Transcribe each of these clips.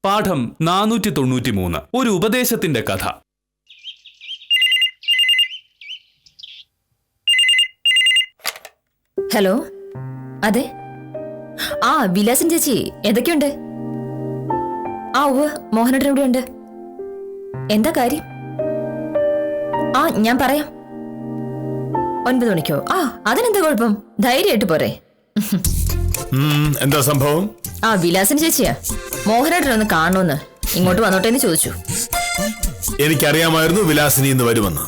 പാഠം 493 ഒരു ഉപദേശത്തിന്റെ കഥ. ഹലോ, അതെ. ആ വിലാസൻ ചേച്ചി, എന്തൊക്കെയുണ്ട്? ആ ഉവ്വ്, മോഹനേട്ടൻ എവിടെയുണ്ട്? എന്താ കാര്യം? ആ ഞാൻ പറയാം. 9 മണിക്കോ? ആ അതിനെന്താ കുഴപ്പം, ധൈര്യമായിട്ട് പോരെ. എന്താ സംഭവം? ആ വിലാസൻ ചേച്ചിയാ, മോഹനേട്ടൻ ഒന്ന് കാണണമെന്ന് ഇങ്ങോട്ട് വന്നോട്ടേന്ന് ചോദിച്ചു. എനിക്കറിയാമായിരുന്നു വിലാസിനി ഇന്ന് വരുമെന്ന്.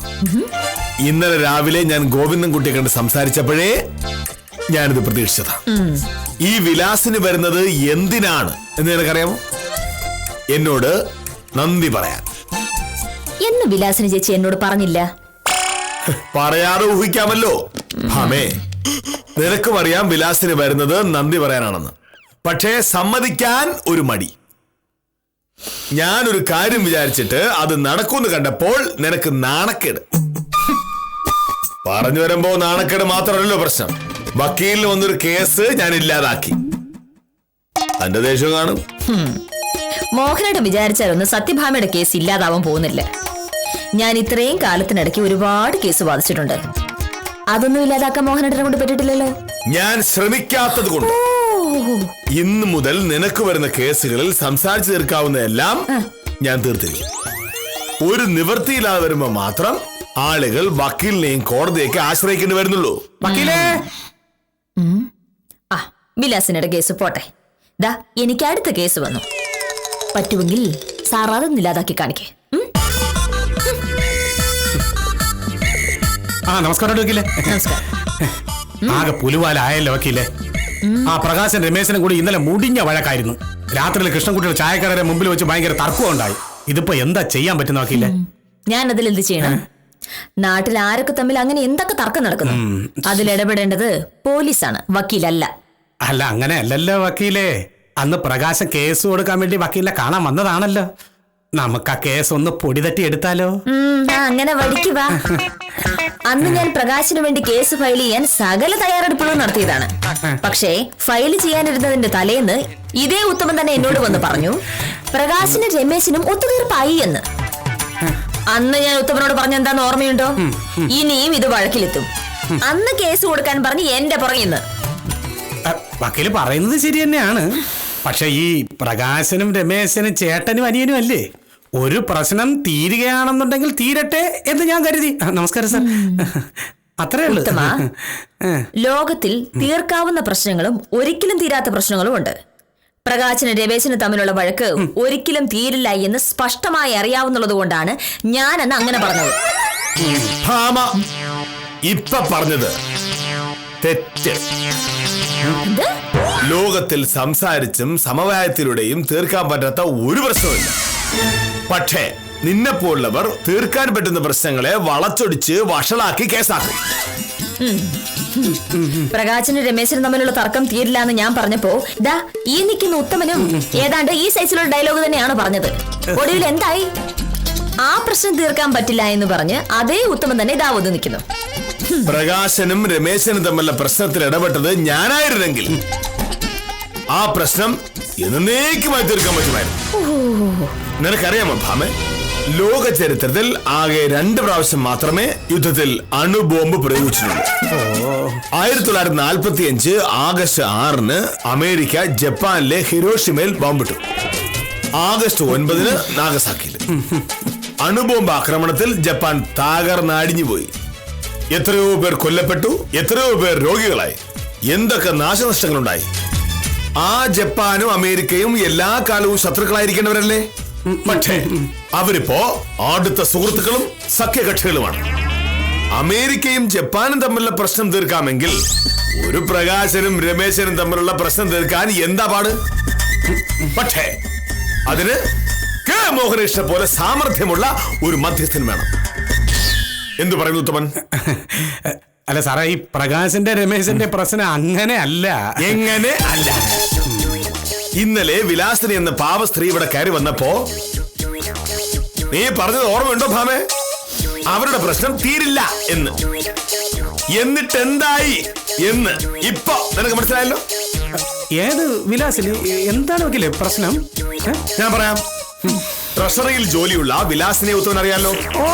ഇന്നലെ രാവിലെ ഞാൻ ഗോവിന്ദൻകുട്ടിയെ കണ്ട് സംസാരിച്ചപ്പോഴേ ഞാനിത് പ്രതീക്ഷിച്ചതാ. ഈ വിലാസിന് വരുന്നത് എന്തിനാണ് എന്ന് നിനക്കറിയാമോ? എന്നോട് നന്ദി പറയാൻ. എന്ന് വിലാസിനി ചേച്ചി എന്നോട് പറഞ്ഞില്ല. പറയാതെ ഊഹിക്കാമല്ലോ ഭാമേ. നിനക്കും അറിയാം വിലാസിന് വരുന്നത് നന്ദി പറയാനാണെന്ന്. പക്ഷേ സമ്മതിക്കാൻ ഒരു മടി. ഞാനൊരു കാര്യം വിചാരിച്ചിട്ട് അത് നടക്കുമെന്ന് കണ്ടപ്പോൾ നിനക്ക് നാണക്കേട്. പറഞ്ഞു വരുമ്പോ നാണക്കേട് മാത്രമല്ലല്ലോ പ്രശ്നം. വക്കീലിന് വന്നൊരു കേസ് ഞാൻ ഇല്ലാതാക്കി. തന്റെ ദേഷ്യം കാണും. മോഹനേട്ടൻ വിചാരിച്ചാലൊന്നും സത്യഭാമയുടെ കേസ് ഇല്ലാതാവാൻ പോകുന്നില്ല. ഞാൻ ഇത്രയും കാലത്തിനിടയ്ക്ക് ഒരുപാട് കേസ് വാദിച്ചിട്ടുണ്ട്. അതൊന്നും ഇല്ലാതാക്കാൻ മോഹനേട്ടനെ കൊണ്ട് പറ്റിയിട്ടില്ലല്ലോ. ഞാൻ ശ്രമിക്കാത്തത് കൊണ്ട് ഇന്ന് മുതൽ നിനക്ക് വരുന്ന കേസുകളിൽ സംസാരിച്ചു തീർക്കാവുന്നതെല്ലാം ഞാൻ തീർത്തിരിക്കും. ഒരു നിവൃത്തിയില്ലാതെ വരുമ്പോ മാത്രം ആളുകൾ വക്കീലിനെയും കോടതിയൊക്കെ ആശ്രയിക്കേണ്ടി വരുന്നുള്ളൂ. വക്കീലേ, ആ വിലാസിനുടെ കേസ് പോട്ടെ. ദാ എനിക്ക് അടുത്ത കേസ് വന്നു. പറ്റുമെങ്കിൽ സാർ അതൊന്നും ഇല്ലാതാക്കി കാണിക്കേ. നമസ്കാരം വക്കീലേ. നമസ്കാരം. ആകെ പുലുവാലായല്ലോ വക്കീലേ. ആ പ്രകാശൻ രമേശനും കൂടി ഇന്നലെ മുടിഞ്ഞ വഴക്കായിരുന്നു. രാത്രിയിൽ കൃഷ്ണൻകുട്ടിയുടെ ചായക്കടയുടെ മുമ്പിൽ വെച്ച് ഭയങ്കര തർക്കം ഉണ്ടായി. ഇതിപ്പോ എന്താ ചെയ്യാൻ പറ്റുന്ന വക്കീലേ? ഞാൻ അതിൽ എന്ത് ചെയ്യണം? നാട്ടിൽ ആരൊക്കെ തമ്മിൽ അങ്ങനെ എന്തൊക്കെ തർക്കം നടക്കുന്നു, അതിലിടപെടേണ്ടത് പോലീസാണ്, വക്കീലല്ല. അല്ല അങ്ങനെ അല്ലല്ലോ വക്കീലേ. അന്ന് പ്രകാശൻ കേസ് കൊടുക്കാൻ വേണ്ടി വക്കീലിനെ കാണാൻ വന്നതാണല്ലോ. നമുക്ക് ആ കേസ് ഒന്ന് പൊടി തട്ടി എടുത്താലോ? അങ്ങനെ വഴിക്ക് വാ. അന്ന് ഞാൻ പ്രകാശിന് വേണ്ടി കേസ് ഫയൽ ചെയ്യാൻ സകല തയ്യാറെടുപ്പുകളും നടത്തിയതാണ്. പക്ഷേ ഫയൽ ചെയ്യാനിരുന്നതിന്റെ തലേന്ന് ഇതേ ഉത്തമൻ തന്നെ എന്നോട് വന്ന് പറഞ്ഞു പ്രകാശിനും രമേശിനും ഒത്തുതീർപ്പായി എന്ന്. അന്ന് ഞാൻ ഉത്തമനോട് പറഞ്ഞ എന്താന്ന് ഓർമ്മയുണ്ടോ? ഇനിയും ഇത് വഴക്കിലെത്തും. അന്ന് കേസ് കൊടുക്കാൻ പറഞ്ഞ് എന്റെ പുറകിന്ന്. വക്കീല് പറയുന്നത് ശരി തന്നെയാണ്. പക്ഷെ ഈ പ്രകാശനും രമേശനും ചേട്ടനും അനിയനും അല്ലേ, ഒരു പ്രശ്നം തീരുകയാണെന്നുണ്ടെങ്കിൽ തീരട്ടെ എന്ന് ഞാൻ കരുതി. നമസ്കാരം സാർ. അത്രേ ഉള്ളൂ. ലോകത്തിൽ തീർക്കാവുന്ന പ്രശ്നങ്ങളും ഒരിക്കലും തീരാത്ത പ്രശ്നങ്ങളും ഉണ്ട്. പ്രകാശനും രമേശനും തമ്മിലുള്ള വഴക്ക് ഒരിക്കലും തീരില്ല എന്ന് സ്പഷ്ടമായി അറിയാവുന്നത് കൊണ്ടാണ് ഞാൻ അന്ന് അങ്ങനെ പറഞ്ഞത്. ഇപ്പൊ പറഞ്ഞത് തെറ്റ്. ലോകത്തിൽ സംസാരിച്ചും സമവായത്തിലൂടെയും തീർക്കാൻ പറ്റാത്ത ഒരു പ്രശ്നമില്ല. പക്ഷേ നിന്നെപ്പോലുള്ളവർ തീർക്കാൻ പറ്റുന്ന പ്രശ്നങ്ങളെ വളച്ചൊടിച്ച് വഷളാക്കി കേസാക്കും. പ്രകാശനും രമേശനും തമ്മിലുള്ള തർക്കം തീരില്ല എന്ന് ഞാൻ പറഞ്ഞപ്പോ ദാ ഈ നിൽക്കുന്ന ഉത്തമനും ഏതാണ്ട് ഈ സൈസിലുള്ള ഡയലോഗ് തന്നെയാണ് പറഞ്ഞത്. ഒടുവിൽ എന്തായി? ആ പ്രശ്നം തീർക്കാൻ പറ്റില്ല എന്ന് പറഞ്ഞ് അതേ ഉത്തമൻ തന്നെ ഇതാവത് നിൽക്കുന്നു. പ്രകാശനും രമേശനും തമ്മിലുള്ള പ്രശ്നത്തിൽ ഇടപെട്ടത് ഞാനായിരുന്നെങ്കിൽ ആ പ്രശ്നം എന്നേക്കുമായി തീർക്കാൻ പറ്റുമായിരുന്നു. നിനക്കറിയാമോ ഭാമേ, ലോക ചരിത്രത്തിൽ ആകെ 2 പ്രാവശ്യം മാത്രമേ യുദ്ധത്തിൽ അണുബോംബ് പ്രയോഗിച്ചിട്ടുള്ളൂ. 1945 ആഗസ്റ്റ് 6 അമേരിക്ക ജപ്പാനിലെ ഹിരോഷിമയിൽ ബോംബിട്ടു. ആഗസ്റ്റ് 9 നാഗസാക്കിയിൽ. അണുബോംബ് ആക്രമണത്തിൽ ജപ്പാൻ തകർന്നടിഞ്ഞുപോയി. എത്രയോ പേർ കൊല്ലപ്പെട്ടു, എത്രയോ പേർ രോഗികളായി, എന്തൊക്കെ നാശനഷ്ടങ്ങളുണ്ടായി. ആ ജപ്പാനും അമേരിക്കയും എല്ലാ കാലവും ശത്രുക്കളായിരിക്കേണ്ടവരല്ലേ? പക്ഷേ അവരിപ്പോ അടുത്ത സുഹൃത്തുക്കളും സഖ്യകക്ഷികളുമാണ്. അമേരിക്കയും ജപ്പാനും തമ്മിലുള്ള പ്രശ്നം തീർക്കാമെങ്കിൽ ഒരു പ്രകാശനും രമേശനും തമ്മിലുള്ള പ്രശ്നം തീർക്കാൻ എന്താ പാട്? പക്ഷേ അതിന് കെ മോഹനകൃഷ്ണനെ പോലെ സാമർഥ്യമുള്ള ഒരു മധ്യസ്ഥൻ വേണം. എന്തു പറയുന്നു ഉത്തമൻ? അല്ല സാറേ, ഈ പ്രകാശന്റെ രമേശന്റെ പ്രശ്നം അങ്ങനെ അല്ല. എങ്ങനെ അല്ല? ഇന്നലെ വിലാസിനി എന്ന പാവ സ്ത്രീ ഇവിടെ കയറി വന്നപ്പോ നീ പറഞ്ഞത് ഓർമ്മയുണ്ടോ ഭാമേ? അവരുടെ പ്രശ്നം തീരില്ല എന്ന്. എന്നിട്ട് എന്തായി എന്ന് ഇപ്പൊ നിനക്ക് മനസ്സിലായല്ലോ. ഏത് വിലാസില് എന്താണ് വക്കീലെ പ്രശ്നം? ഞാൻ പറയാം. ട്രഷറിയിൽ ജോലിയുള്ള വിലാസിനെ ഉത്തമൻ അറിയാലോ? ഓ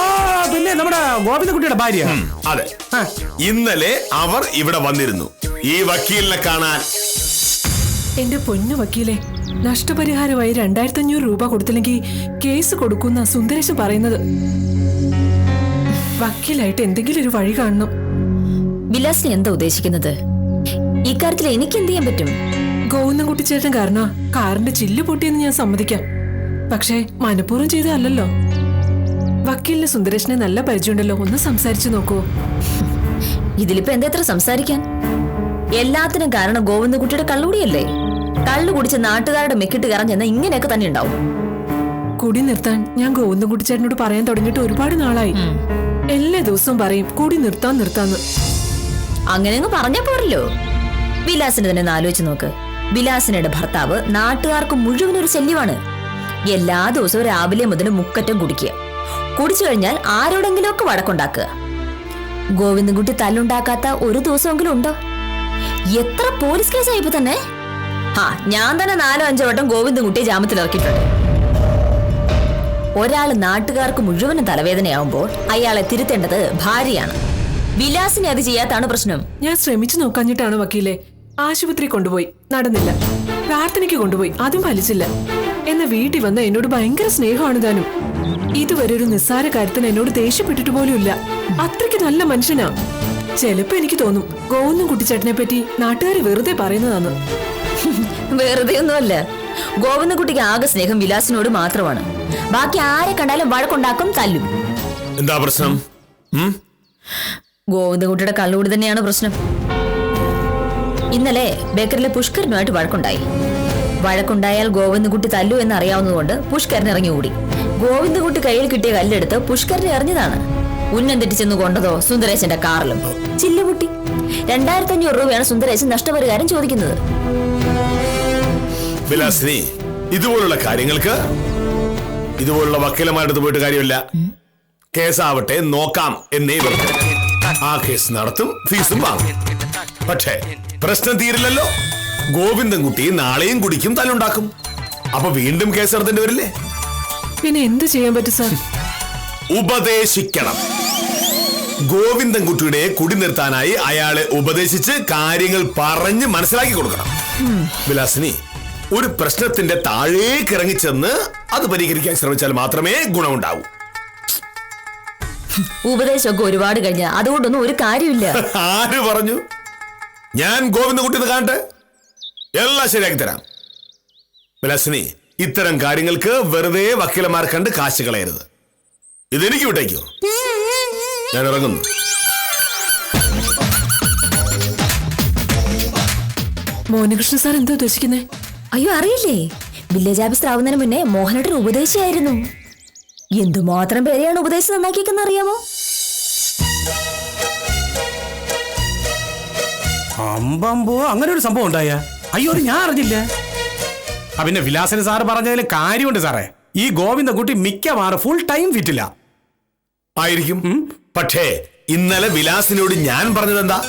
പിന്നെ നമ്മുടെ ഗോവിന്ദകുട്ടിയുടെ ഭാര്യ. അതെ. ഇന്നലെ അവർ ഇവിടെ വന്നിരുന്നു ഈ വക്കീലിനെ കാണാൻ. എന്റെ പൊന്നു വക്കീലെ, നഷ്ടപരിഹാരമായി 2500 രൂപ കൊടുത്തില്ലെങ്കിൽ കേസ് കൊടുക്കുന്ന സുന്ദരേശൻ പറയുന്നത്. വക്കീലായിട്ട് എന്തെങ്കിലും ഒരു വഴി കാണണം. വിലാസിനെ എന്താ ഉദ്ദേശിക്കുന്നത്? ഇക്കാര്യത്തിൽ എനിക്ക് എന്ത് ചെയ്യാൻ പറ്റും? ഗോവിന്ദൻകുട്ടി ചേട്ടൻ കാരണം കാറിന്റെ ചില്ല് പൊട്ടിയെന്ന് ഞാൻ സമ്മതിക്കാം. പക്ഷേ മനഃപൂർവ്വം ചെയ്തതല്ലോ. വക്കീലിന് സുന്ദരേശനെ നല്ല പരിചയമുണ്ടല്ലോ, ഒന്ന് സംസാരിച്ചു നോക്കൂ. ഇതിലിപ്പോ എന്താ സംസാരിക്കാൻ? എല്ലാത്തിനും കാരണം ഗോവിന്ദൻകുട്ടിയുടെ കള്ളുകൂടിയല്ലേ? കള്ളു കുടിച്ച് നാട്ടുകാരുടെ മെക്കിട്ട് കയറാൻ ഇങ്ങനെയൊക്കെ തന്നെ ഉണ്ടാവും. കുടി നിർത്താൻ ഞാൻ ഗോവിന്ദൻകുട്ടി ചേട്ടനോട് പറയാൻ തുടങ്ങിയിട്ട് ഒരുപാട് നാളായി. എല്ലാ ദിവസവും പറയും കുടി നിർത്താന്ന്. അങ്ങനെയൊന്നും പറഞ്ഞാ പോരല്ലോ. വിലാസിനെ തന്നെ ഒന്ന് ആലോചിച്ച് നോക്ക്. വിലാസിനയുടെ ഭർത്താവ് നാട്ടുകാർക്ക് മുഴുവൻ ഒരു ശല്യമാണ്. എല്ലാ ദിവസവും രാവിലെ മുതൽ മുക്കറ്റം കുടിക്കുക. കുടിച്ചു കഴിഞ്ഞാൽ ആരോടെങ്കിലും ഒക്കെ വഴക്കുണ്ടാക്കുക. ഗോവിന്ദൻകുട്ടി തല്ലുണ്ടാക്കാത്ത ഒരു ദിവസമെങ്കിലും ഉണ്ടോ? എത്ര പോലീസ് കേസായി ഇപ്പൊ തന്നെ? ഞാൻ തന്നെ 4-5 വട്ടം ഗോവിന്ദൻകുട്ടിയെ ജാമ്യത്തിൽ ഇറക്കിയിട്ടുണ്ട്. ഒരാൾ നാട്ടുകാർക്ക് മുഴുവനും തലവേദനയാവുമ്പോൾ അയാളെ തിരുത്തേണ്ടത് ഭാര്യയാണ്. വിലാസിനെ അത് ചെയ്യാത്താണ് പ്രശ്നം. ഞാൻ ശ്രമിച്ചു നോക്കാഞ്ഞിട്ടാണ് വക്കീലെ. ആശുപത്രി കൊണ്ടുപോയി, നടന്നില്ല. പ്രാർത്ഥനയ്ക്ക് കൊണ്ടുപോയി, അതും ഫലിച്ചില്ല. എന്ന വീട്ടിൽ വന്ന എന്നോട് ഭയങ്കര സ്നേഹമാണ് താനും. ഇതുവരെ ഒരു നിസ്സാര കാര്യത്തിന് എന്നോട് ദേഷ്യപ്പെട്ടിട്ട് പോലും ഇല്ല. അത്രയ്ക്ക് നല്ല മനുഷ്യനാ. ചിലപ്പോ എനിക്ക് തോന്നും ഗോവിന്ദൻകുട്ടി ചേട്ടനെ പറ്റി നാട്ടുകാർ വെറുതെ പറയുന്നതാണ്. വെറുതെ ഒന്നുമല്ല. ഗോവിന്ദൻകുട്ടിക്ക് ആകെ സ്നേഹം വിലാസിനോട് മാത്രമാണ്. ബാക്കി ആരെ കണ്ടാലും വഴക്കുണ്ടാക്കും, തല്ലും. എന്താ പ്രശ്നം? ഗോവിന്ദൻകുട്ടിയുടെ കള്ളുകൂടി തന്നെയാണ് പ്രശ്നം. ഇന്നലെ ബേക്കറിലെ പുഷ്കരനുമായിട്ട് വഴക്കുണ്ടായാൽ ഗോവിന്ദൻകുട്ടി തല്ലു എന്ന് അറിയാവുന്നതുകൊണ്ട് പുഷ്കരൻ ഇറങ്ങി ഓടി. ഗോവിന്ദൻകുട്ടി കയ്യിൽ കിട്ടിയ കല്ലെടുത്ത് പുഷ്കരനെ എറിഞ്ഞതാണ്. ഉന്നം തെറ്റിച്ചെന്ന് കൊണ്ടതോ സുന്ദരേശന്റെ കാറിലും. ചില്ലുപൊട്ടി. 2500 രൂപയാണ് സുന്ദരേശൻ നഷ്ടപരിഹാരം ചോദിക്കുന്നത്. വിലാസിനി, ഇതുപോലുള്ള കാര്യങ്ങൾക്ക് ഇതുപോലുള്ള വക്കീലന്മാരുടെ പോയിട്ട് കാര്യമില്ല. കേസാവട്ടെ നോക്കാം എന്നേ പറഞ്ഞു. ആ കേസ് നടത്തും, ഫീസും വാങ്ങും. പക്ഷേ പ്രശ്നം തീരില്ലല്ലോ. ഗോവിന്ദൻകുട്ടി നാളെയും കുടിക്കും, തല്ലുണ്ടാക്കും. അപ്പൊ വീണ്ടും കേസ് നടത്തേണ്ടി വരില്ലേ? പിന്നെ എന്ത് ചെയ്യാൻ പറ്റും സാർ? ഉപദേശിക്കണം. ഗോവിന്ദൻകുട്ടിയുടെ കുടി നിർത്താനായി അയാളെ ഉപദേശിച്ച് കാര്യങ്ങൾ പറഞ്ഞ് മനസ്സിലാക്കി കൊടുക്കണം. വിലാസിനി, ഒരു പ്രശ്നത്തിന്റെ താഴേക്ക് ഇറങ്ങിച്ചെന്ന് അത് പരിഹരിക്കാൻ ശ്രമിച്ചാൽ മാത്രമേ ഗുണമുണ്ടാവൂ. ഉപദേശമൊക്കെ ഒരുപാട് കഴിഞ്ഞ അതുകൊണ്ടൊന്നും ഒരു കാര്യമില്ല. ആര് പറഞ്ഞു? ഞാൻ ഗോവിന്ദൻകുട്ടി കാണട്ടെ, എല്ലാം ശരിയാക്കി തരാം. വിലാസിനി, ഇത്തരം കാര്യങ്ങൾക്ക് വെറുതെ വക്കീലന്മാർ കണ്ട് കാശ് കളയരുത്. ഇതെനിക്ക് വിട്ടേക്കോ, ഞാൻ ഇറങ്ങുന്നു. മോഹനകൃഷ്ണ സാർ എന്താ ഉദ്ദേശിക്കുന്നേ? അയ്യോ അറിയില്ലേ, വില്ലേജ് ഓഫീസർ ആവുന്നതിന് മുന്നേ മോഹനേട്ടൻ ഉപദേശിയായിരുന്നു. എന്തുമാത്രം പേരെയാണ് ഉപദേശം നന്നാക്കിയെന്ന് അറിയാമോ? അമ്പമ്പോ, അങ്ങനെ ഒരു സംഭവം ഉണ്ടായ? അയ്യോ, ഞാൻ അറിഞ്ഞില്ല. പിന്നെ വിലാസന് സാറ് പറഞ്ഞതിൽ കാര്യമുണ്ട് സാറേ. ഈ ഗോവിന്ദൻകുട്ടി മിക്കവാറും ഫുൾ ടൈം ഫിറ്റില്ല ആയിരിക്കും. പക്ഷേ ഇന്നലെ വിലാസിനോട് ഞാൻ പറഞ്ഞതെന്താ?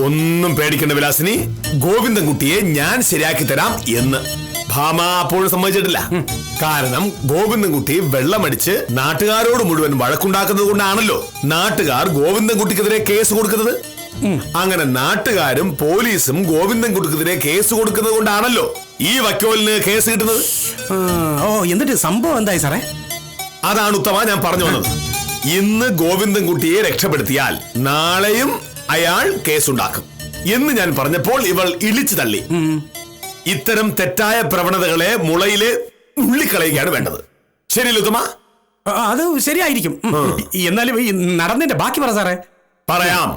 ഒന്നും പേടിക്കേണ്ട വിലാസിനി, ഗോവിന്ദൻകുട്ടിയെ ഞാൻ ശരിയാക്കി തരാം എന്ന്. ഭാമ അപ്പോഴും സമ്മതിച്ചിട്ടില്ല. കാരണം ഗോവിന്ദൻകുട്ടി വെള്ളമടിച്ച് നാട്ടുകാരോട് മുഴുവൻ വഴക്കുണ്ടാക്കുന്നത് കൊണ്ടാണല്ലോ നാട്ടുകാർ ഗോവിന്ദൻകുട്ടിക്കെതിരെ കേസ് കൊടുക്കുന്നത്. അങ്ങനെ നാട്ടുകാരും പോലീസും ഗോവിന്ദൻകുട്ടിക്കെതിരെ കേസ് കൊടുക്കുന്നത് കൊണ്ടാണല്ലോ ഈ വക്കോലിന് കേസ് കിട്ടുന്നത്. എന്നിട്ട് സംഭവം എന്തായി സാറേ? അതാണ് ഉത്തമ ഞാൻ പറഞ്ഞു വന്നത്. ഇന്ന് ഗോവിന്ദൻകുട്ടിയെ രക്ഷപ്പെടുത്തിയാൽ നാളെയും അയാൾ കേസുണ്ടാക്കും എന്ന് ഞാൻ പറഞ്ഞപ്പോൾ ഇവൾ ഇളിച്ചു തള്ളി. ഇത്തരം തെറ്റായ പ്രവണതകളെ മുളയിലെ ഉള്ളിക്കളയുകയാണ് വേണ്ടത്. ശരിയല്ലേ ഉത്തമ? അത് ശരിയായിരിക്കും. എന്നാലും ഈ നടന്നതിന്റെ ബാക്കി പറ സാറേ. പറയാം.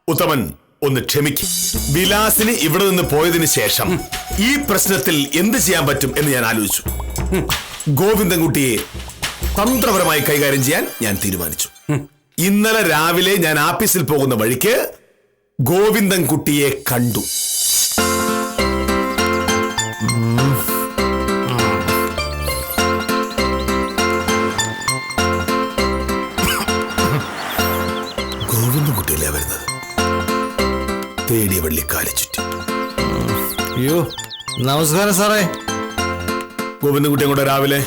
ഉത്തമൻ ഒന്ന് ക്ഷമിക്കും. വിലാസിന് ഇവിടെ നിന്ന് പോയതിനു ശേഷം ഈ പ്രശ്നത്തിൽ എന്ത് ചെയ്യാൻ പറ്റും എന്ന് ഞാൻ ആലോചിച്ചു. ഗോവിന്ദൻകുട്ടിയെ തന്ത്രപരമായി കൈകാര്യം ചെയ്യാൻ ഞാൻ തീരുമാനിച്ചു. ഇന്നലെ രാവിലെ ഞാൻ ആഫീസിൽ പോകുന്ന വഴിക്ക് ഗോവിന്ദൻകുട്ടിയെ കണ്ടു. ഗോവിന്ദൻകുട്ടിയല്ലേ വരുന്നത്? തേടിയ വള്ളിക്കാലി ചുറ്റി. അയ്യോ നമസ്കാരം സാറേ. ഗോവിന്ദൻകുട്ടി കൂടെ രാവിലെ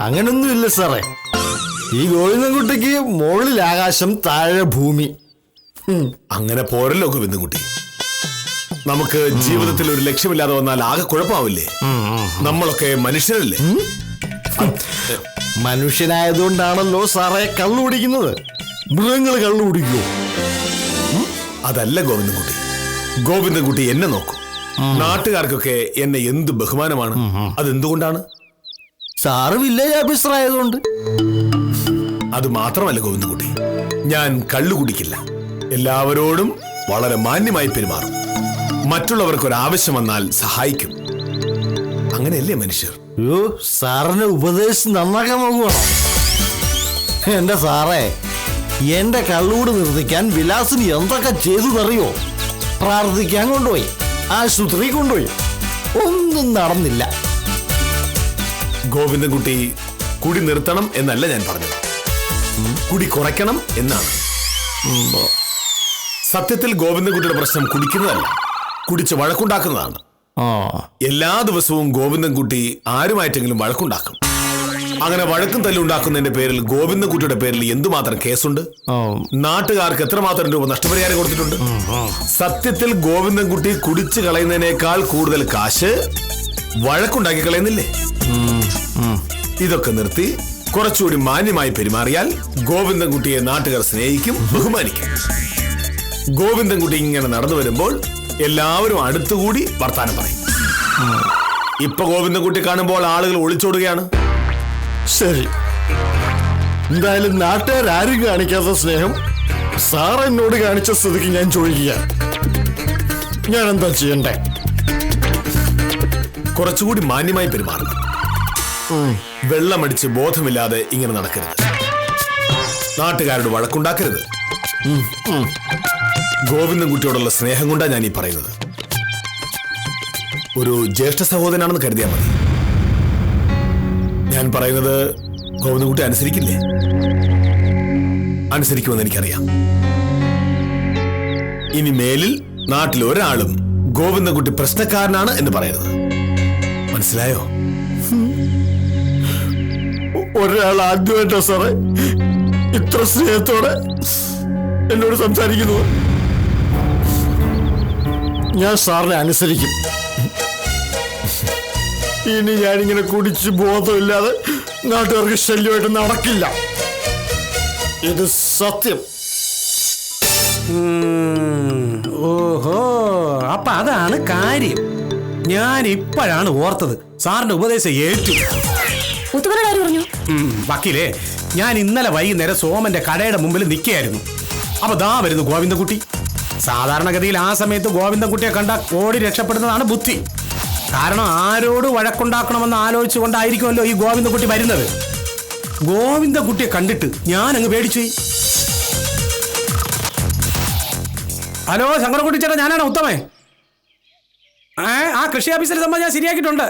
അങ്ങനൊന്നും ഇല്ല സാറേ. ഈ ഗോവിന്ദൻകുട്ടിക്ക് മുകളിൽ ആകാശം താഴെ ഭൂമി. അങ്ങനെ പോരല്ലോ ഗോവിന്ദൻകുട്ടി. നമുക്ക് ജീവിതത്തിൽ ഒരു ലക്ഷ്യമില്ലാതെ വന്നാൽ ആകെ കുഴപ്പമാവില്ലേ? നമ്മളൊക്കെ മനുഷ്യരല്ലേ? മനുഷ്യനായതുകൊണ്ടാണല്ലോ സാറേ കള്ളു കുടിക്കുന്നത്. മൃഗങ്ങൾ കള്ളു കുടിക്കോ? അതല്ല ഗോവിന്ദൻകുട്ടി. ഗോവിന്ദൻകുട്ടി എന്നെ നോക്കൂ. നാട്ടുകാർക്കൊക്കെ എന്നെ എന്ത് ബഹുമാനമാണ്. അതെന്തുകൊണ്ടാണ്? സാറ് വില്ലേജ് ഓഫീസർ ആയതുകൊണ്ട്. അത് മാത്രമല്ല ഗോവിന്ദൻകുട്ടി, ഞാൻ കള്ളു കുടിക്കില്ല. എല്ലാവരോടും വളരെ മാന്യമായി പെരുമാറും. മറ്റുള്ളവർക്കൊരാവശ്യം വന്നാൽ സഹായിക്കും. അങ്ങനെയല്ലേ മനുഷ്യർ? അയ്യോ സാറിന് ഉപദേശിച്ച് നന്നാക്കാൻ നോക്കുവാണോ? എന്റെ സാറേ, എന്റെ കള്ളൂട് നിർത്തിക്കാൻ വിലാസിന് എന്തൊക്കെ ചെയ്തു അറിയോ? പ്രാർത്ഥിക്കാൻ കൊണ്ടുപോയി, ആശുപത്രി കൊണ്ടുപോയി, ഒന്നും നടന്നില്ല. ഗോവിന്ദൻകുട്ടി കുടി നിർത്തണം എന്നല്ല ഞാൻ പറഞ്ഞത്, കുടി കുറയ്ക്കണം എന്നാണ്. സത്യത്തിൽ ഗോവിന്ദൻകുട്ടിയുടെ പ്രശ്നം കുടിക്കുന്നതല്ല, കുടിച്ച് വഴക്കുണ്ടാക്കുന്നതാണ്. എല്ലാ ദിവസവും ഗോവിന്ദൻകുട്ടി ആരുമായിട്ടെങ്കിലും വഴക്കുണ്ടാക്കും. അങ്ങനെ വഴക്കും തല്ലുണ്ടാക്കുന്നതിന്റെ പേരിൽ ഗോവിന്ദൻകുട്ടിയുടെ പേരിൽ എന്തുമാത്രം കേസുണ്ട്? നാട്ടുകാർക്ക് എത്രമാത്രം രൂപ നഷ്ടപരിഹാരം കൊടുത്തിട്ടുണ്ട്? സത്യത്തിൽ ഗോവിന്ദൻകുട്ടി കുടിച്ചു കളയുന്നതിനേക്കാൾ കൂടുതൽ കാശ് വഴക്കുണ്ടാക്കി കളയുന്നില്ലേ? ഇതൊക്കെ നിർത്തി കുറച്ചുകൂടി മാന്യമായി പെരുമാറിയാൽ ഗോവിന്ദൻകുട്ടിയെ നാട്ടുകാർ സ്നേഹിക്കും, ബഹുമാനിക്കും. ഗോവിന്ദൻകുട്ടി ഇങ്ങനെ നടന്നു വരുമ്പോൾ എല്ലാവരും അടുത്തുകൂടി വർത്താനം പറയും. ഇപ്പൊ ഗോവിന്ദൻകുട്ടി കാണുമ്പോൾ ആളുകൾ ഒളിച്ചോടുകയാണ്. ശരി, എന്തായാലും നാട്ടുകാരും കാണിക്കാത്ത സ്നേഹം സാർ എന്നോട് കാണിച്ച സ്ഥിതിക്ക് ഞാൻ ചോദിക്കുക, ഞാൻ എന്താ ചെയ്യണ്ടേ? കുറച്ചുകൂടി മാന്യമായി പെരുമാറണം. വെള്ളമടിച്ച് ബോധമില്ലാതെ ഇങ്ങനെ നടക്കരുത്. നാട്ടുകാരോട് വഴക്കുണ്ടാക്കരുത്. ഗോവിന്ദൻകുട്ടിയോടുള്ള സ്നേഹം കൊണ്ടാണ് ഞാൻ ഈ പറയുന്നത്. ഒരു ജ്യേഷ്ഠ സഹോദരനാണെന്ന് കരുതിയാൽ മതി. ഞാൻ പറയുന്നത് ഗോവിന്ദൻകുട്ടി അനുസരിക്കില്ലേ? അനുസരിക്കുമെന്ന് എനിക്കറിയാം. ഇനി മേലിൽ നാട്ടിൽ ഒരാളും ഗോവിന്ദൻകുട്ടി പ്രശ്നക്കാരനാണ് എന്ന് പറയരുത്. മനസ്സിലായോ? ഒരാൾ ആദ്യമായിട്ടോ സാറേ ഇത്ര സ്നേഹത്തോടെ എന്നോട് സംസാരിക്കുന്നു. ഞാൻ സാറിനെ അനുസരിക്കും. ഇനി ഞാനിങ്ങനെ കുടിച്ച് ബോധമില്ലാതെ നാട്ടുകാർക്ക് ശല്യമായിട്ട് നടക്കില്ല. ഇത് സത്യം. ഓഹോ, അപ്പൊ അതാണ് കാര്യം. ഞാൻ ഇപ്പോഴാണ് ഓർത്തത്. സാറിന്റെ ഉപദേശം ഏറ്റു. വക്കീലേ, ഞാൻ ഇന്നലെ വൈകുന്നേരം സോമന്റെ കടയുടെ മുമ്പിൽ നിൽക്കുകയായിരുന്നു. അപ്പൊ ദാ വരുന്നു ഗോവിന്ദൻകുട്ടി. സാധാരണഗതിയിൽ ആ സമയത്ത് ഗോവിന്ദൻകുട്ടിയെ കണ്ട ഓടി രക്ഷപ്പെടുന്നതാണ് ബുദ്ധി. കാരണം ആരോട് വഴക്കുണ്ടാക്കണമെന്ന് ആലോചിച്ചുകൊണ്ടായിരിക്കുമല്ലോ ഈ ഗോവിന്ദൻകുട്ടി വരുന്നത്. ഗോവിന്ദൻകുട്ടിയെ കണ്ടിട്ട് ഞാൻ അങ്ങ് പേടിച്ചു. ഹലോ ശങ്കരൻകുട്ടി ചേട്ടാ, ഞാനാണ് ഉത്തമേ. ആ കൃഷി ഓഫീസിലെ സംഭവം ഞാൻ ശരിയാക്കിയിട്ടുണ്ട്.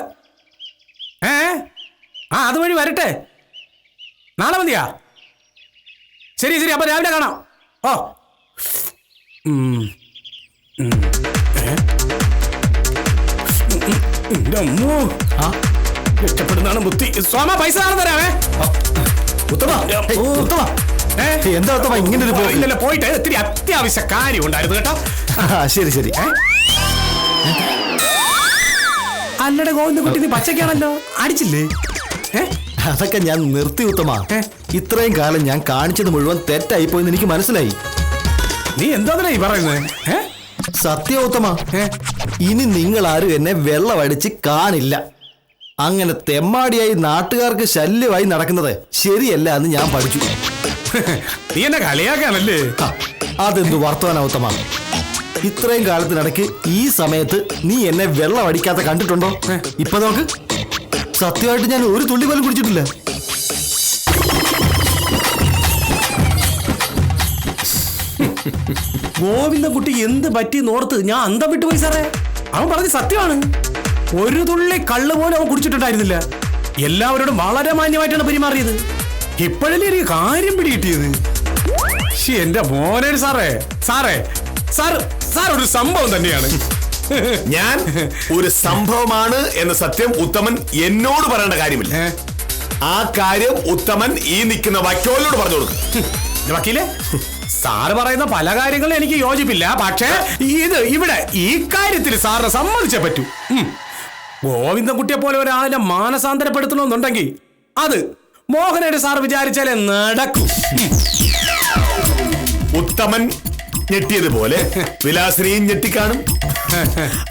അതുവഴി വരട്ടെ. നാളെ മതിയാ? ശരി ശരി, അപ്പൊ രാവിലെ കാണാം. ഓ ഇഷ്ടപ്പെടുന്നതാണ് ബുദ്ധി. സോമ പൈസ നാളെ തരാമേ. എന്താ ഇങ്ങനെ ഇല്ലല്ലോ, പോയിട്ട് ഇത്തിരി അത്യാവശ്യ കാര്യം ഉണ്ടായിരുന്നു കേട്ടോ. ശരി ശരി. അല്ലടെ ഗോവിന്ദൻകുട്ടി, നീ പച്ചക്കാണല്ലോ, അടിച്ചില്ലേ? അതൊക്കെ ഞാൻ നിർത്തി ഉത്തമ. ഇത്രയും കാലം ഞാൻ കാണിച്ചത് മുഴുവൻ തെറ്റായിപ്പോയെന്ന് എനിക്ക് മനസ്സിലായി. നീ എന്താ ഈ പറയുന്നത്? സത്യം ഉത്തമ, ഇനി നിങ്ങൾ ആരും എന്നെ വെള്ളമടിച്ച് കാണില്ല. അങ്ങനെ തെമ്മാടിയായി നാട്ടുകാർക്ക് ശല്യമായി നടക്കുന്നത് ശരിയല്ല എന്ന് ഞാൻ പഠിച്ചു. നീ എന്നെ കളിയാക്കാണല്ലേ? അതെന്തു വർത്തമാന ഉത്തമ? ഇത്രയും കാലത്തിനിടയ്ക്ക് ഈ സമയത്ത് നീ എന്നെ വെള്ളമടിക്കാത്ത കണ്ടിട്ടുണ്ടോ? ഇപ്പൊ നോക്ക്, സത്യമായിട്ട് ഞാൻ ഒരു തുള്ളി പോലും കുടിച്ചിട്ടില്ല. ഗോവിന്ദൻകുട്ടി എന്ത് പറ്റി നോർത്ത് ഞാൻ അന്തം വിട്ടുപോയി സാറേ. അവൻ പറഞ്ഞ് സത്യമാണ്. ഒരു തുള്ളി കള്ള് പോലും അവൻ കുടിച്ചിട്ടുണ്ടായിരുന്നില്ല. എല്ലാവരോടും വളരെ മാന്യമായിട്ടാണ് പെരുമാറിയത്. ഇപ്പോഴല്ലേ എനിക്ക് കാര്യം പിടികിട്ടിയത്. എന്റെ മോനെ സാറേ, സാറേ സാർ സാർ ഒരു സംഭവം തന്നെയാണ്. ഞാൻ ഒരു സംഭവമാണ് എന്ന സത്യം ഉത്തമൻ എന്നോട് പറയേണ്ട കാര്യമില്ല. ആ കാര്യം ഉത്തമൻ ഈ നിൽക്കുന്ന വക്കോലിനോട് പറഞ്ഞു കൊടുക്കും. വക്കീലെ, സാറ് പറയുന്ന പല കാര്യങ്ങളും എനിക്ക് യോജിപ്പില്ല. പക്ഷേ ഇവിടെ ഈ കാര്യത്തിൽ സാറിനെ സമ്മതിച്ചേ പറ്റൂ. ഗോവിന്ദൻകുട്ടിയെ പോലെ ഒരാളിനെ മാനസാന്തരപ്പെടുത്തണമെന്നുണ്ടെങ്കിൽ അത് മോഹനയുടെ സാർ വിചാരിച്ചാലേ നടക്കൂ. ഉത്തമൻ ഞെട്ടിയതുപോലെ വിലാസിനെയും ഞെട്ടിക്കാണും.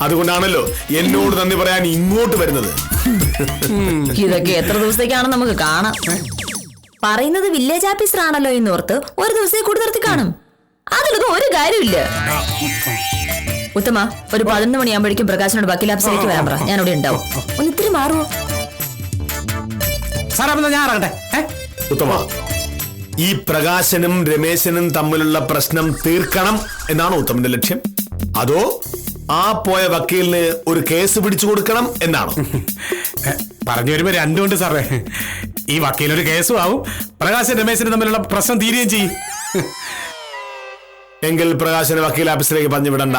അതുകൊണ്ടാണല്ലോ എന്നോട് നന്ദി പറയാൻ ഇങ്ങോട്ട് വരുന്നത്. ഇതൊക്കെ എത്ര ദിവസത്തേക്കാണ് നമുക്ക് കാണാം. പറയുന്നത് വില്ലേജ് ഓഫീസർ ആണല്ലോ എന്നോർത്ത് ഒരു ദിവസത്തെ കൂടി നിർത്തി കാണും. അതിലൊന്നും ഒരു കാര്യമില്ല. ഉത്തമ, ഒരു 11 മണിയാകുമ്പോഴേക്കും പ്രകാശനോട് വക്കീൽ ഓഫീസിലേക്ക് വരാൻ പറ. ഞാനിവിടെ ഉണ്ടാവും. ഒന്ന് ഇത്തിരി മാറുമോ? സാറേ, ഞാൻ ഇറങ്ങട്ടെ. ഉത്തമ, ഈ പ്രകാശനും രമേശനും തമ്മിലുള്ള പ്രശ്നം തീർക്കണം എന്നാണോ ഉത്തമന്റെ ലക്ഷ്യം? അതോ ആ പോയ വക്കീലിന് ഒരു കേസ് പിടിച്ചു കൊടുക്കണം എന്നാണോ? പറഞ്ഞു വരുമ്പോ രണ്ടുമുണ്ട് സാറേ. ഈ വക്കീലൊരു കേസും ആവും, പ്രകാശൻ രമേശനും തമ്മിലുള്ള പ്രശ്നം തീരുകയും ചെയ്യും. എങ്കിൽ പ്രകാശനെ വക്കീൽ ഓഫീസിലേക്ക് പറഞ്ഞു വിടണ്ട.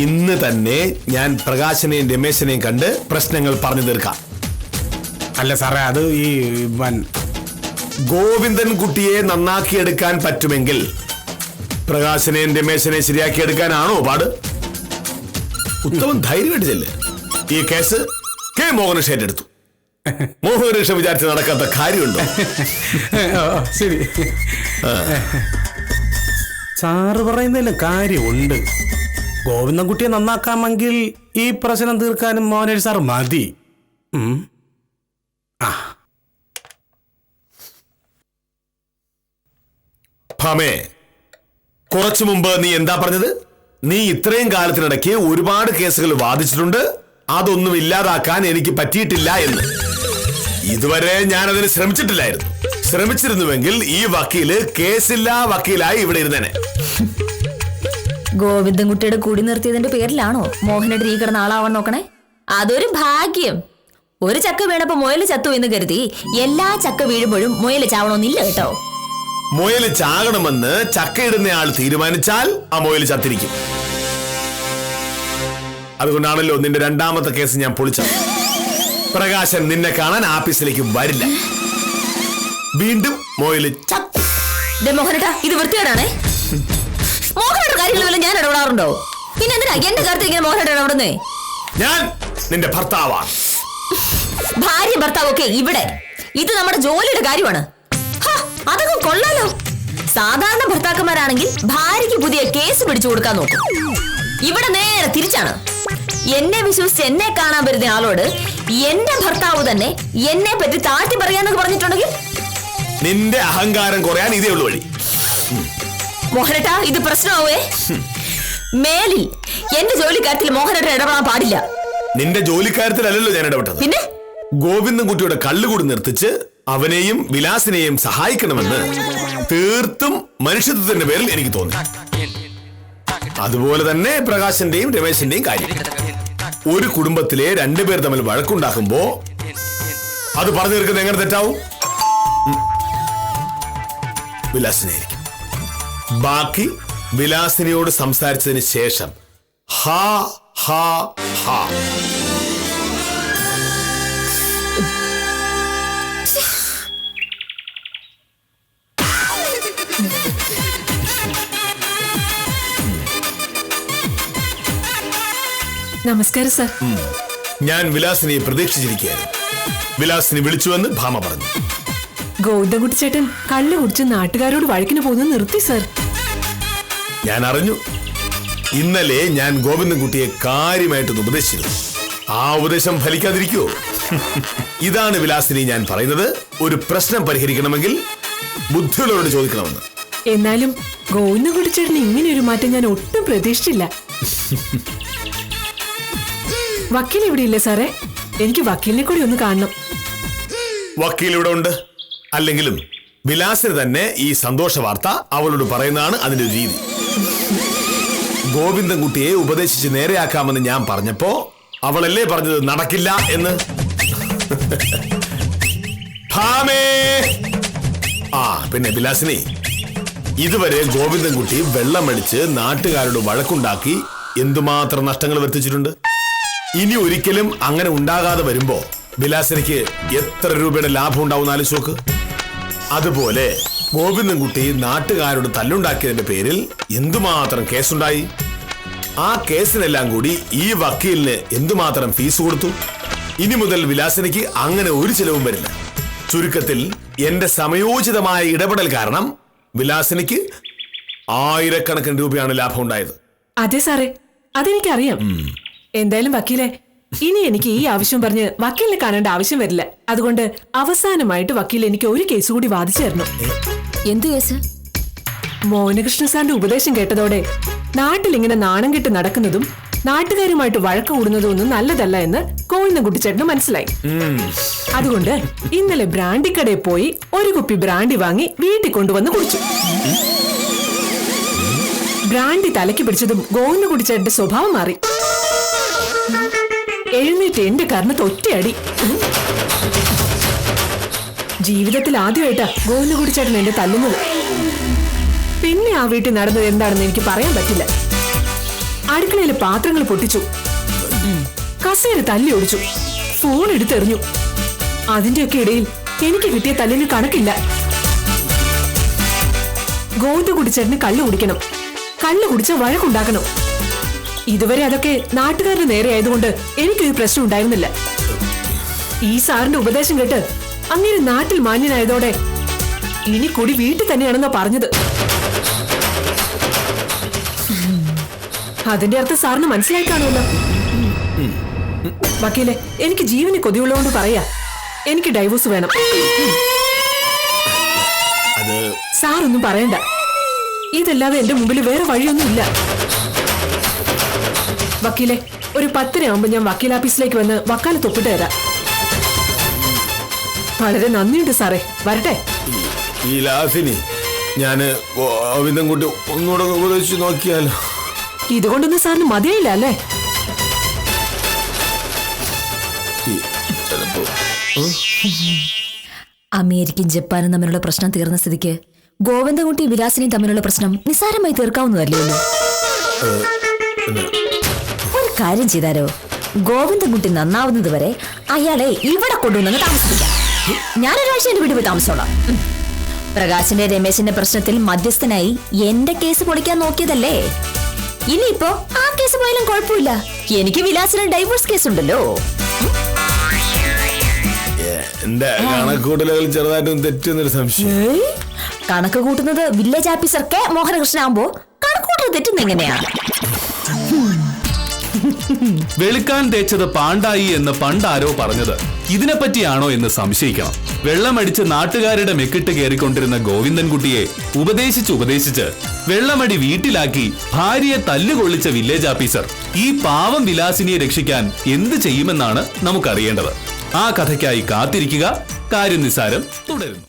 ഇന്ന് തന്നെ ഞാൻ പ്രകാശനെയും രമേശനെയും കണ്ട് പ്രശ്നങ്ങൾ പറഞ്ഞു തീർക്കാം. അല്ല സാറേ, അത് ഈ ഗോവിന്ദൻകുട്ടിയെ നന്നാക്കിയെടുക്കാൻ പറ്റുമെങ്കിൽ പ്രകാശനെയും രമേശനെയും ശരിയാക്കിയെടുക്കാനാണോ പാട്? ഉത്തമൻ ധൈര്യമായിട്ട് ചെല്ല്. ഈ കേസ് കെ മോഹനേഷ് ഏറ്റെടുത്തു. മോഹനേഷ് വിചാരിച്ച് നടക്കാത്ത കാര്യമുണ്ടോ? ശരി, സാറ് പറയുന്നതിലും കാര്യമുണ്ട്. ഗോവിന്ദൻകുട്ടിയെ നന്നാക്കാമെങ്കിൽ ഈ പ്രശ്നം തീർക്കാനും മോഹനേഷ് സാർ മതി. ഭാമേ, കുറച്ചു മുമ്പ് നീ എന്താ പറഞ്ഞത്? നീ ഇത്രയും കാലത്തിനിടയ്ക്ക് ഒരുപാട് കേസുകൾ വാദിച്ചിട്ടുണ്ട്, അതൊന്നും ഇല്ലാതാക്കാൻ എനിക്ക് പറ്റിയിട്ടില്ല എന്ന്. ഇതുവരെ ഞാൻ അതിന് ശ്രമിച്ചിട്ടില്ലായിരുന്നു. ശ്രമിച്ചിരുന്നുവെങ്കിൽ ഈ വക്കീല് കേസില്ലാ വക്കീലായി ഇവിടെ ഇരുന്നേനെ. ഗോവിന്ദൻകുട്ടിയുടെ കൂടി നിർത്തിയതിന്റെ പേരിലാണോ മോഹനയുടെ ഈ കിടന്ന ആളാവാൻ നോക്കണേ? അതൊരു ഭാഗ്യം. ഒരു ചക്ക വീണപ്പോ മുയല് ചത്തു എന്ന് കരുതി എല്ലാ ചക്ക വീഴുമ്പോഴും മുയല് ചാവണമെന്നില്ല കേട്ടോ. മുയല് ചാകണമെന്ന് ചക്കയിടുന്നയാൾ തീരുമാനിച്ചാൽ ആ മുയല് ചത്തിരിക്കും. അതുകൊണ്ടാണല്ലോ നിന്റെ രണ്ടാമത്തെ കേസ് ഞാൻ പൊളിച്ചത്. പ്രകാശൻ നിന്നെ കാണാൻ ആഫീസിലേക്ക് വരില്ല. വീണ്ടും മുയല് ചത്തു. മോഹനേട്ടാ, ഇത് വൃത്തികേടാണേ. മോഹനയുടെ കാര്യങ്ങളിലെല്ലാം ഞാൻ ഇടപെടാറുണ്ടോ? പിന്നെ എന്തിനാ എന്റെ കാര്യത്തിൽ ഇങ്ങനെ മോഹനേട്ട ഇടപെടുന്നേ? ഞാൻ നിന്റെ ഭർത്താവാണ്. ഭാര്യ ഭർത്താവൊക്കെ ഇവിടെ. ഇത് നമ്മുടെ ജോലിയുടെ കാര്യമാണ്. അതൊക്കെ കൊള്ളാലോ. സാധാരണ ഭർത്താക്കന്മാരാണെങ്കിൽ ഭാര്യയ്ക്ക് പുതിയ കേസ് പിടിച്ചു കൊടുക്കാൻ നോക്കും. ഇവിടെ നേരെ തിരിച്ചാണ്. എന്നെ വിശ്വസിച്ച് എന്നെ കാണാൻ വരുന്ന ആളോട് എന്റെ ഭർത്താവ് തന്നെ എന്നെ പറ്റി താഴ്ത്തി പറയാന്നൊക്കെ പറഞ്ഞിട്ടുണ്ടെങ്കിൽ നിന്റെ അഹങ്കാരം കുറയാൻ ഇതേ ഉള്ളു വഴി. മോഹനേട്ടാ, ഇത് പ്രശ്നമാവേ. മേലിൽ എന്റെ ജോലിക്കാര്യത്തിൽ മോഹനേട്ട ഇടപെടാൻ പാടില്ല. നിന്റെ ജോലിക്കാര്യത്തിലല്ലല്ലോ ഞാൻ ഇടപെട്ടത്. പിന്നെ ഗോവിന്ദൻകുട്ടിയുടെ കള്ളുകൂടി നിർത്തിച്ച് അവനെയും വിലാസിനെയും സഹായിക്കണമെന്ന് തീർത്തും മനുഷ്യത്വത്തിന്റെ പേരിൽ എനിക്ക് തോന്നി. അതുപോലെ തന്നെ പ്രകാശന്റെയും രമേശന്റെയും കാര്യം. ഒരു കുടുംബത്തിലെ രണ്ടുപേർ തമ്മിൽ വഴക്കുണ്ടാക്കുമ്പോ അത് പറഞ്ഞു തീർക്കുന്നത് എങ്ങനെ തെറ്റാവും? വിലാസിനായിരിക്കും. ബാക്കി വിലാസിനിയോട് സംസാരിച്ചതിന് ശേഷം ഹാ ഹാ ഹാ. നമസ്കാരം സർ. ഞാൻ വിലാസിനെ പ്രതീക്ഷിച്ചിരിക്കുകയായിരുന്നു. വിലാസിനെ വിളിച്ചുവെന്ന് ഭാമ പറഞ്ഞു. ഗോവിന്ദൻകുട്ടി ചേട്ടൻ കള്ളു കുടിച്ച് നാട്ടുകാരോട് വഴക്കിന് പോകുന്നത് നിർത്തി സർ. ഞാൻ അറിഞ്ഞു. ഇന്നലെ ഞാൻ ഗോവിന്ദൻകുട്ടിയെ കാര്യമായിട്ടൊന്ന് ഉപദേശിച്ചിരുന്നു. ആ ഉപദേശം ഫലിക്കാതിരിക്കുവോ? ഇതാണ് വിലാസിനി ഞാൻ പറയുന്നത്. ഒരു പ്രശ്നം പരിഹരിക്കണമെങ്കിൽ ബുദ്ധിയുള്ളവരോട് ചോദിക്കണമെന്ന്. എന്നാലും ഗോവിന്ദൻകുട്ടി ചേട്ടൻ ഇങ്ങനെ ഒരു മാറ്റം ഞാൻ ഒട്ടും പ്രതീക്ഷിച്ചില്ല. വക്കീൽ ഇവിടെ ഇല്ലേ സാറേ? എനിക്ക് വക്കീലിനെ കൂടി ഒന്ന് കാണണം. വക്കീൽ ഇവിടെ ഉണ്ട്. അല്ലെങ്കിലും വിലാസിന് തന്നെ ഈ സന്തോഷ വാർത്ത അവളോട് പറയുന്നതാണ് അതിന്റെ രീതി. ഗോവിന്ദൻകുട്ടിയെ ഉപദേശിച്ച് നേരെയാക്കാമെന്ന് ഞാൻ പറഞ്ഞപ്പോ അവളല്ലേ പറഞ്ഞത് നടക്കില്ല എന്ന്. പിന്നെ വിലാസിനി, ഇതുവരെ ഗോവിന്ദൻകുട്ടി വെള്ളമടിച്ച് നാട്ടുകാരോട് വഴക്കുണ്ടാക്കി എന്തുമാത്രം നഷ്ടങ്ങൾ വരുത്തിച്ചിട്ടുണ്ട്. ഇനി ഒരിക്കലും അങ്ങനെ ഉണ്ടാകാതെ വരുമ്പോ വിലാസിനിക്ക് എത്ര രൂപയുടെ ലാഭം ഉണ്ടാവും ആലോചിച്ച് നോക്ക്. അതുപോലെ ഗോവിന്ദൻകുട്ടി നാട്ടുകാരോട് തല്ലുണ്ടാക്കിയതിന്റെ പേരിൽ എന്തുമാത്രം കേസുണ്ടായി. ആ കേസിനെല്ലാം കൂടി ഈ വക്കീലിന് എന്തുമാത്രം ഫീസ് കൊടുത്തു. ഇനി മുതൽ വിലാസിനിക്ക് അങ്ങനെ ഒരു ചെലവും വരില്ല. ചുരുക്കത്തിൽ എന്റെ സമയോചിതമായ ഇടപെടൽ കാരണം വിലാസിനിക്ക് 1000കണക്കിന് രൂപയാണ് ലാഭം ഉണ്ടായത്. അതെ സാറേ, അതെനിക്കറിയാം. എന്തായാലും വക്കീലെ, ഇനി എനിക്ക് ഈ ആവശ്യം പറഞ്ഞ് വക്കീലിനെ കാണേണ്ട ആവശ്യം വരില്ല. അതുകൊണ്ട് അവസാനമായിട്ട് വക്കീൽ എനിക്ക് ഒരു കേസ് കൂടി വാദിച്ചു തരണം. എന്ത് കേസ്? മോഹനകൃഷ്ണ സാറിന്റെ ഉപദേശം കേട്ടതോടെ നാട്ടിൽ ഇങ്ങനെ നാണം കെട്ട് നടക്കുന്നതും നാട്ടുകാരുമായിട്ട് വഴക്ക് കൂടുന്നതും ഒന്നും നല്ലതല്ല എന്ന് ഗോവിന്ദൻകുട്ടി ചേട്ടന് മനസ്സിലായി. അതുകൊണ്ട് ഇന്നലെ ബ്രാൻഡിക്കടയിൽ പോയി ഒരു കുപ്പി ബ്രാൻഡി വാങ്ങി വീട്ടിൽ കൊണ്ടുവന്ന് കുടിച്ചു. ബ്രാൻഡി തലയ്ക്ക് പിടിച്ചതും ഗോവിന്ദൻകുട്ടി ചേട്ടന്റെ സ്വഭാവം മാറി. എഴുന്നേറ്റ് എന്റെ കർണത്ത് ഒറ്റയടി. ജീവിതത്തിൽ ആദ്യമായിട്ടാ ഗോവിന്ദൻകുട്ടി ചേട്ടൻ എന്നെ തല്ലുന്നത്. പിന്നെ ആ വീട്ടിൽ നടന്നത് എന്താണെന്ന് എനിക്ക് പറയാൻ പറ്റില്ല. അടുക്കളയിലെ പാത്രങ്ങൾ പൊട്ടിച്ചു, കസേര തല്ലി ഒടിച്ചു, ഫോൺ എടുത്തെറിഞ്ഞു. അതിന്റെയൊക്കെ ഇടയിൽ എനിക്ക് കിട്ടിയ തല്ലിന് കണക്കില്ല. ഗോവിന്ദൻകുട്ടി ചേട്ടന് കള്ളു കുടിക്കണം, കള്ളു കുടിച്ച വഴക്കുണ്ടാക്കണം. ഇതുവരെ അതൊക്കെ നാട്ടുകാരുടെ നേരെ ആയതുകൊണ്ട് എനിക്കൊരു പ്രശ്നം ഉണ്ടായിരുന്നില്ല. ഈ സാറിന്റെ ഉപദേശം കേട്ട് അങ്ങനെ നാട്ടിൽ മാന്യനായതോടെ ഇനി കൂടി വീട്ടിൽ തന്നെയാണെന്നാ പറഞ്ഞത്. അതിന്റെ അർത്ഥം സാറിന് മനസ്സിലായി കാണുമല്ലോ. വക്കീലെ, എനിക്ക് ജീവന് കൊതിയുള്ളതുകൊണ്ട് പറയാ, എനിക്ക് ഡൈവോഴ്സ് വേണം. സാറൊന്നും പറയണ്ട, ഇതല്ലാതെ എന്റെ മുമ്പിൽ വേറെ വഴിയൊന്നും ഇല്ല. വക്കീലെ, ഒരു 10:30 ഞാൻ വക്കീൽ ഓഫീസിലേക്ക് വന്ന് വക്കാലത്ത് ഒപ്പിട്ട് തരാം. വളരെ നന്ദിയുണ്ട് സാറേ, വരട്ടെ. ഈ ലാഫിനി ഞാന് ഗോവിന്ദൻകുട്ടി ഒന്നുകൂടെ ഉപദേശിച്ച് നോക്കിയാലോ? ഇതുകൊണ്ടൊന്നും സാറിന് മതിയായില്ല അല്ലേ? അമേരിക്കയും ജപ്പാനും തമ്മിലുള്ള പ്രശ്നം തീർന്ന സ്ഥിതിക്ക് ഗോവിന്ദൻകുട്ടി വിലാസിനിയും തമ്മിലുള്ള പ്രശ്നം നിസ്സാരമായി തീർക്കാവുന്നതല്ലേ ഉള്ളൂ. ഒരു കാര്യം ചെയ്താലോ, ഗോവിന്ദൻകുട്ടി നന്നാവുന്നത് വരെ അയാളെ ഇവിടെ കൊണ്ടുവന്ന് താമസിപ്പിക്കാം. ഞാനൊരാഴ്ച എന്റെ വീട്ടിൽ പോയി താമസിച്ചോളാം. പ്രകാശിന്റെ രമേശിന്റെ പ്രശ്നത്തിൽ മധ്യസ്ഥനായി എന്റെ കേസ് പൊളിക്കാൻ നോക്കിയതല്ലേ. ഇനിയിപ്പോ ആ കേസ് പോയാലും കുഴപ്പമില്ല, എനിക്ക് വിലാസിന് ഡൈവോഴ്സ് കേസ് ഉണ്ടല്ലോ. എന്റെ കണക്കൂട്ടലുകൾ ചെറുതായിട്ടും തെറ്റുന്നൊരു സംശയം. കണക്ക് കൂട്ടുന്നത് വില്ലേജ് ഓഫീസർ കെ മോഹനകൃഷ്ണൻ ആകുമ്പോ കണക്കൂട്ടൽ തെറ്റുന്ന എങ്ങനെയാണ്? വെളുക്കാൻ തേച്ചത് പാണ്ടായി എന്ന് പണ്ടാരോ പറഞ്ഞത് ഇതിനെപ്പറ്റിയാണോ എന്ന് സംശയിക്കണം. വെള്ളമടിച്ച് നാട്ടുകാരുടെ മെക്കിട്ട് കയറിക്കൊണ്ടിരുന്ന ഗോവിന്ദൻകുട്ടിയെ ഉപദേശിച്ച് വെള്ളമടി വീട്ടിലാക്കി ഭാര്യയെ തല്ലുകൊള്ളിച്ച വില്ലേജ് ഓഫീസർ ഈ പാവം വിലാസിനിയെ രക്ഷിക്കാൻ എന്ത് ചെയ്യുമെന്നാണ് നമുക്കറിയേണ്ടത്. ആ കഥയ്ക്കായി കാത്തിരിക്കുക. കാര്യം നിസ്സാരം തുടരുന്നു.